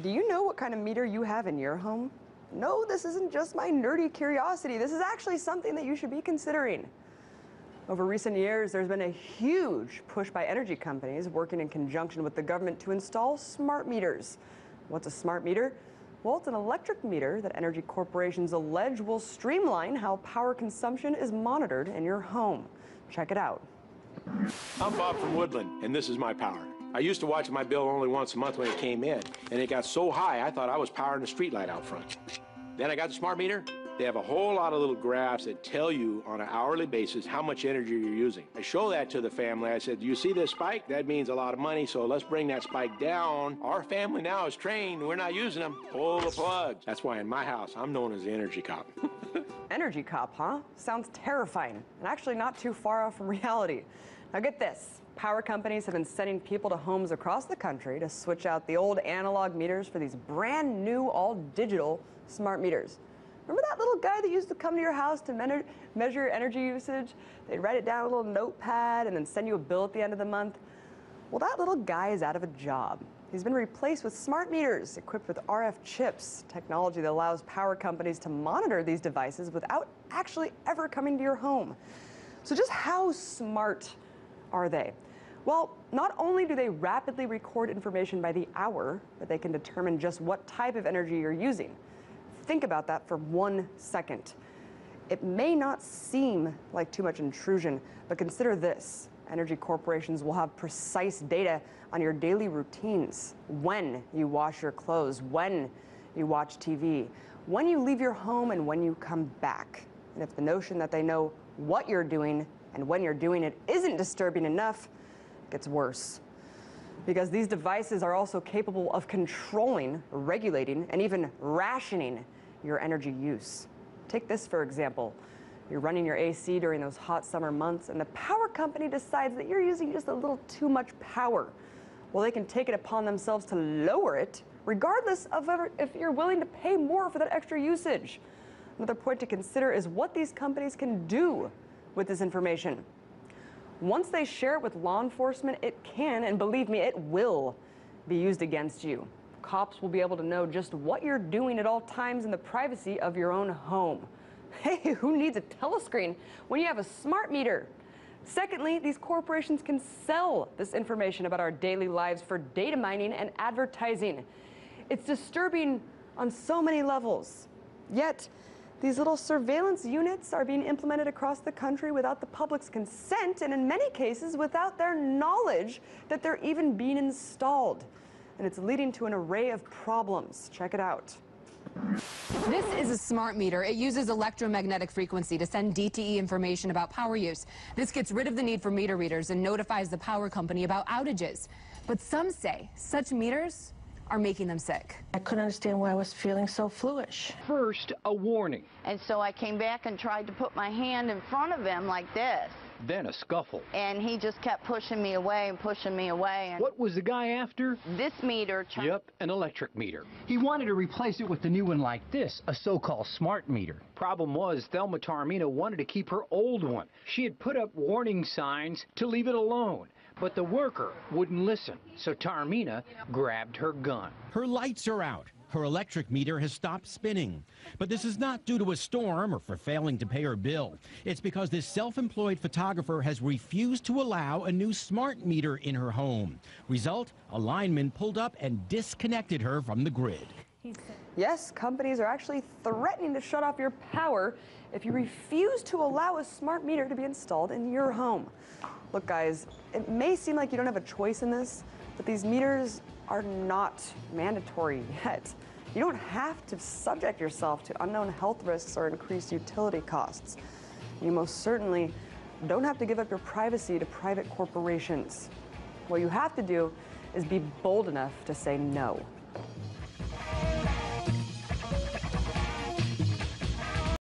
Do you know what kind of meter you have in your home? No, this isn't just my nerdy curiosity. This is actually something that you should be considering. Over recent years, there's been a huge push by energy companies working in conjunction with the government to install smart meters. What's a smart meter? Well, it's an electric meter that energy corporations allege will streamline how power consumption is monitored in your home. Check it out. I'm Bob from Woodland, and this is my power. I used to watch my bill only once a month when it came in, and it got so high I thought I was powering the street light out front. Then I got the smart meter. They have a whole lot of little graphs that tell you on an hourly basis how much energy you're using. I show that to the family. I said, do you see this spike? That means a lot of money, so let's bring that spike down. Our family now is trained. We're not using them. Pull the plugs. That's why in my house, I'm known as the energy cop. Energy cop, huh? Sounds terrifying, and actually not too far off from reality. Now get this. Power companies have been sending people to homes across the country to switch out the old analog meters for these brand new, all-digital smart meters. Remember that little guy that used to come to your house to measure your energy usage? They'd write it down on a little notepad and then send you a bill at the end of the month. Well, that little guy is out of a job. He's been replaced with smart meters equipped with RF chips, technology that allows power companies to monitor these devices without actually ever coming to your home. So just how smart are they? Well, not only do they rapidly record information by the hour, but they can determine just what type of energy you're using. Think about that for 1 second. It may not seem like too much intrusion, but consider this. Energy corporations will have precise data on your daily routines, when you wash your clothes, when you watch TV, when you leave your home, and when you come back. And if the notion that they know what you're doing and when you're doing it isn't disturbing enough, it gets worse. Because these devices are also capable of controlling, regulating, and even rationing your energy use. Take this for example. You're running your AC during those hot summer months, and the power company decides that you're using just a little too much power. Well, they can take it upon themselves to lower it, regardless of if you're willing to pay more for that extra usage. Another point to consider is what these companies can do with this information. Once they share it with law enforcement, it can, and believe me, it will be used against you. Cops will be able to know just what you're doing at all times in the privacy of your own home. Hey, who needs a telescreen when you have a smart meter? Secondly, these corporations can sell this information about our daily lives for data mining and advertising. It's disturbing on so many levels. Yet, these little surveillance units are being implemented across the country without the public's consent, and in many cases without their knowledge that they're even being installed. And it's leading to an array of problems. Check it out. This is a smart meter. It uses electromagnetic frequency to send DTE information about power use. This gets rid of the need for meter readers and notifies the power company about outages. But some say such meters are making them sick. I couldn't understand why I was feeling so fluish. First, a warning. And so I came back and tried to put my hand in front of him like this. Then a scuffle. And he just kept pushing me away and pushing me away. And what was the guy after? This meter. Yep, an electric meter. He wanted to replace it with the new one like this, a so-called smart meter. Problem was, Thelma Taormina wanted to keep her old one. She had put up warning signs to leave it alone. But the worker wouldn't listen, so Taormina grabbed her gun. Her lights are out. Her electric meter has stopped spinning. But this is not due to a storm or for failing to pay her bill. It's because this self-employed photographer has refused to allow a new smart meter in her home. Result, a lineman pulled up and disconnected her from the grid. Yes, companies are actually threatening to shut off your power if you refuse to allow a smart meter to be installed in your home. Look, guys, it may seem like you don't have a choice in this, but these meters are not mandatory yet. You don't have to subject yourself to unknown health risks or increased utility costs. You most certainly don't have to give up your privacy to private corporations. What you have to do is be bold enough to say no.